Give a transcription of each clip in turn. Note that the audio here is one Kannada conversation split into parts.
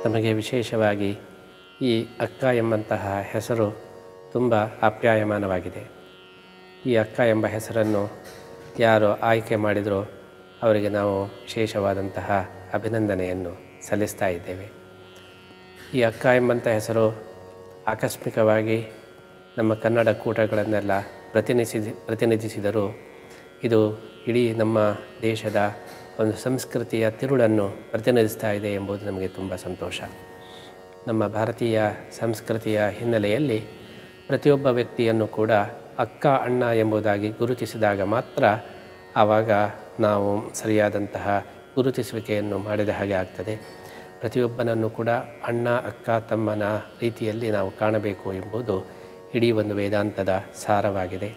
ನಮಗೆ ವಿಶೇಷವಾಗಿ ಈ ಅಕ್ಕ ಎಂಬಂತಹ ಹೆಸರು ತುಂಬ ಆಪ್ಯಾಯಮಾನವಾಗಿದೆ. ಈ ಅಕ್ಕ ಎಂಬ ಹೆಸರನ್ನು ಯಾರು ಆಯ್ಕೆ ಮಾಡಿದರೋ ಅವರಿಗೆ ನಾವು ವಿಶೇಷವಾದಂತಹ ಅಭಿನಂದನೆಯನ್ನು ಸಲ್ಲಿಸ್ತಾ ಇದ್ದೇವೆ. ಈ ಅಕ್ಕ ಎಂಬಂಥ ಹೆಸರು ಆಕಸ್ಮಿಕವಾಗಿ ನಮ್ಮ ಕನ್ನಡ ಕೂಟಗಳನ್ನೆಲ್ಲ ಪ್ರತಿನಿಧಿಸಿದರೂ ಇದು ಇಡೀ ನಮ್ಮ ದೇಶದ ಒಂದು ಸಂಸ್ಕೃತಿಯ ತಿರುಳನ್ನು ಪ್ರತಿನಿಧಿಸ್ತಾ ಇದೆ ಎಂಬುದು ನಮಗೆ ತುಂಬ ಸಂತೋಷ. ನಮ್ಮ ಭಾರತೀಯ ಸಂಸ್ಕೃತಿಯ ಹಿನ್ನೆಲೆಯಲ್ಲಿ ಪ್ರತಿಯೊಬ್ಬ ವ್ಯಕ್ತಿಯನ್ನು ಕೂಡ ಅಕ್ಕ ಅಣ್ಣ ಎಂಬುದಾಗಿ ಗುರುತಿಸಿದಾಗ ಮಾತ್ರ ಆವಾಗ ನಾವು ಸರಿಯಾದಂತಹ ಗುರುತಿಸುವಿಕೆಯನ್ನು ಮಾಡಿದ ಹಾಗೆ ಆಗ್ತದೆ. ಪ್ರತಿಯೊಬ್ಬನನ್ನು ಕೂಡ ಅಣ್ಣ ಅಕ್ಕ ತಮ್ಮನ ರೀತಿಯಲ್ಲಿ ನಾವು ಕಾಣಬೇಕು ಎಂಬುದು ಇಡೀ ಒಂದು ವೇದಾಂತದ ಸಾರವಾಗಿದೆ.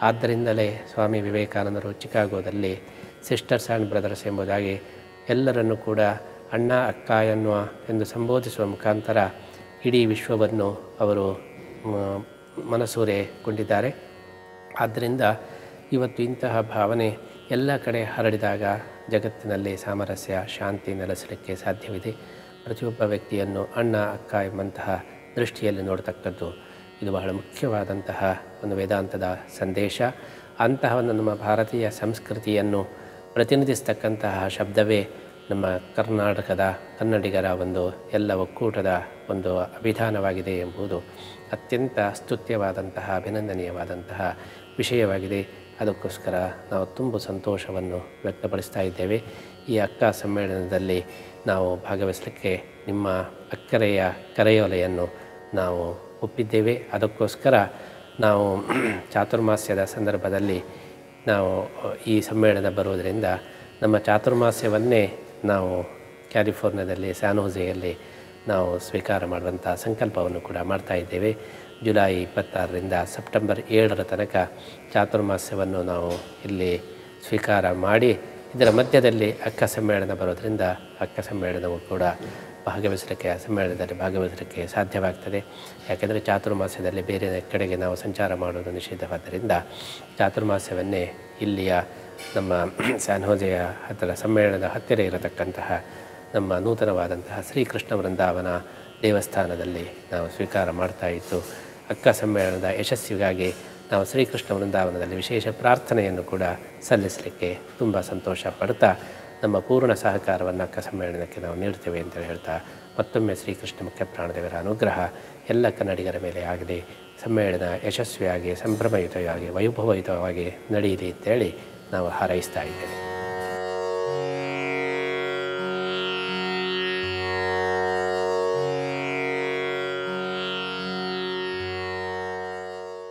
ಆದ್ದರಿಂದಲೇ ಸ್ವಾಮಿ ವಿವೇಕಾನಂದರು ಚಿಕಾಗೋದಲ್ಲಿ ಸಿಸ್ಟರ್ಸ್ ಆ್ಯಂಡ್ ಬ್ರದರ್ಸ್ ಎಂಬುದಾಗಿ ಎಲ್ಲರನ್ನು ಕೂಡ ಅಣ್ಣ ಅಕ್ಕ ಎಂದು ಸಂಬೋಧಿಸುವ ಮುಖಾಂತರ ಇಡೀ ವಿಶ್ವವನ್ನು ಅವರು ಮನಸೂರೆಗೊಂಡಿದ್ದಾರೆ. ಆದ್ದರಿಂದ ಇವತ್ತು ಇಂತಹ ಭಾವನೆ ಎಲ್ಲ ಕಡೆ ಹರಡಿದಾಗ ಜಗತ್ತಿನಲ್ಲಿ ಸಾಮರಸ್ಯ ಶಾಂತಿ ನೆಲೆಸಲಿಕ್ಕೆ ಸಾಧ್ಯವಿದೆ. ಪ್ರತಿಯೊಬ್ಬ ವ್ಯಕ್ತಿಯನ್ನು ಅಣ್ಣ ಅಕ್ಕ ಎಂಬಂತಹ ದೃಷ್ಟಿಯಲ್ಲಿ ನೋಡ್ತಕ್ಕದ್ದು ಇದು ಬಹಳ ಮುಖ್ಯವಾದಂತಹ ಒಂದು ವೇದಾಂತದ ಸಂದೇಶ. ಅಂತಹ ಒಂದು ನಮ್ಮ ಭಾರತೀಯ ಸಂಸ್ಕೃತಿಯನ್ನು ಪ್ರತಿನಿಧಿಸ್ತಕ್ಕಂತಹ ಶಬ್ದವೇ ನಮ್ಮ ಕರ್ನಾಟಕದ ಕನ್ನಡಿಗರ ಒಂದು ಎಲ್ಲ ಒಕ್ಕೂಟದ ಒಂದು ಅಭಿಧಾನವಾಗಿದೆ ಎಂಬುದು ಅತ್ಯಂತ ಸ್ತುತ್ಯವಾದಂತಹ ಅಭಿನಂದನೀಯವಾದಂತಹ ವಿಷಯವಾಗಿದೆ. ಅದಕ್ಕೋಸ್ಕರ ನಾವು ತುಂಬ ಸಂತೋಷವನ್ನು ವ್ಯಕ್ತಪಡಿಸ್ತಾ ಇದ್ದೇವೆ. ಈ ಅಕ್ಕ ಸಮ್ಮೇಳನದಲ್ಲಿ ನಾವು ಭಾಗವಹಿಸಲಿಕ್ಕೆ ನಿಮ್ಮ ಅಕ್ಕರೆಯ ಕರೆಯೋಲೆಯನ್ನು ನಾವು ಒಪ್ಪಿದ್ದೇವೆ. ಅದಕ್ಕೋಸ್ಕರ ನಾವು ಚಾತುರ್ಮಾಸ್ಯದ ಸಂದರ್ಭದಲ್ಲಿ ನಾವು ಈ ಸಮ್ಮೇಳನ ಬರುವುದರಿಂದ ನಮ್ಮ ಚಾತುರ್ಮಾಸ್ಯವನ್ನೇ ನಾವು ಕ್ಯಾಲಿಫೋರ್ನಿಯಾದಲ್ಲಿ ಸ್ಯಾನ್ ಹೋಸೆಯಲ್ಲಿ ನಾವು ಸ್ವೀಕಾರ ಮಾಡುವಂಥ ಸಂಕಲ್ಪವನ್ನು ಕೂಡ ಮಾಡ್ತಾ ಇದ್ದೇವೆ. ಜುಲೈ 26ರಿಂದ ಸೆಪ್ಟೆಂಬರ್ 7ರ ತನಕ ಚಾತುರ್ಮಾಸ್ಯವನ್ನು ನಾವು ಇಲ್ಲಿ ಸ್ವೀಕಾರ ಮಾಡಿ ಇದರ ಮಧ್ಯದಲ್ಲಿ ಅಕ್ಕ ಸಮ್ಮೇಳನ ಬರೋದರಿಂದ ಅಕ್ಕ ಸಮ್ಮೇಳನವು ಕೂಡ ಸಮ್ಮೇಳನದಲ್ಲಿ ಭಾಗವಹಿಸಲಿಕ್ಕೆ ಸಾಧ್ಯವಾಗ್ತದೆ. ಯಾಕೆಂದರೆ ಚಾತುರ್ಮಾಸ್ಯದಲ್ಲಿ ಬೇರೆ ಕಡೆಗೆ ನಾವು ಸಂಚಾರ ಮಾಡೋದು ನಿಷಿದ್ಧವಾದ್ದರಿಂದ ಚಾತುರ್ಮಾಸ್ಯವನ್ನೇ ಇಲ್ಲಿಯ ನಮ್ಮ ಸ್ಯಾನ್ ಹೋಸೆಯ ಹತ್ತಿರ ಸಮ್ಮೇಳನದ ಹತ್ತಿರ ಇರತಕ್ಕಂತಹ ನಮ್ಮ ನೂತನವಾದಂತಹ ಶ್ರೀಕೃಷ್ಣ ವೃಂದಾವನ ದೇವಸ್ಥಾನದಲ್ಲಿ ನಾವು ಸ್ವೀಕಾರ ಮಾಡ್ತಾ ಇದ್ದು ಅಕ್ಕ ಸಮ್ಮೇಳನದ ಯಶಸ್ಸಿಗಾಗಿ ನಾವು ಶ್ರೀಕೃಷ್ಣ ವೃಂದಾವನದಲ್ಲಿ ವಿಶೇಷ ಪ್ರಾರ್ಥನೆಯನ್ನು ಕೂಡ ಸಲ್ಲಿಸಲಿಕ್ಕೆ ತುಂಬ ಸಂತೋಷ ಪಡ್ತಾ ನಮ್ಮ ಪೂರ್ಣ ಸಹಕಾರವನ್ನು ಅಕ್ಕ ಸಮ್ಮೇಳನಕ್ಕೆ ನಾವು ನೀಡ್ತೇವೆ ಅಂತ ಹೇಳ್ತಾ ಮತ್ತೊಮ್ಮೆ ಶ್ರೀಕೃಷ್ಣ ಮುಖ್ಯ ಪ್ರಾಣದೇವರ ಅನುಗ್ರಹ ಎಲ್ಲ ಕನ್ನಡಿಗರ ಮೇಲೆ ಆಗಲಿ, ಸಮ್ಮೇಳನ ಯಶಸ್ವಿಯಾಗಿ ಸಂಭ್ರಮಯುತವಾಗಿ ವೈಭವಯುತವಾಗಿ ನಡೆಯಲಿ ಅಂತೇಳಿ ನಾವು ಹಾರೈಸ್ತಾ ಇದ್ದೇವೆ.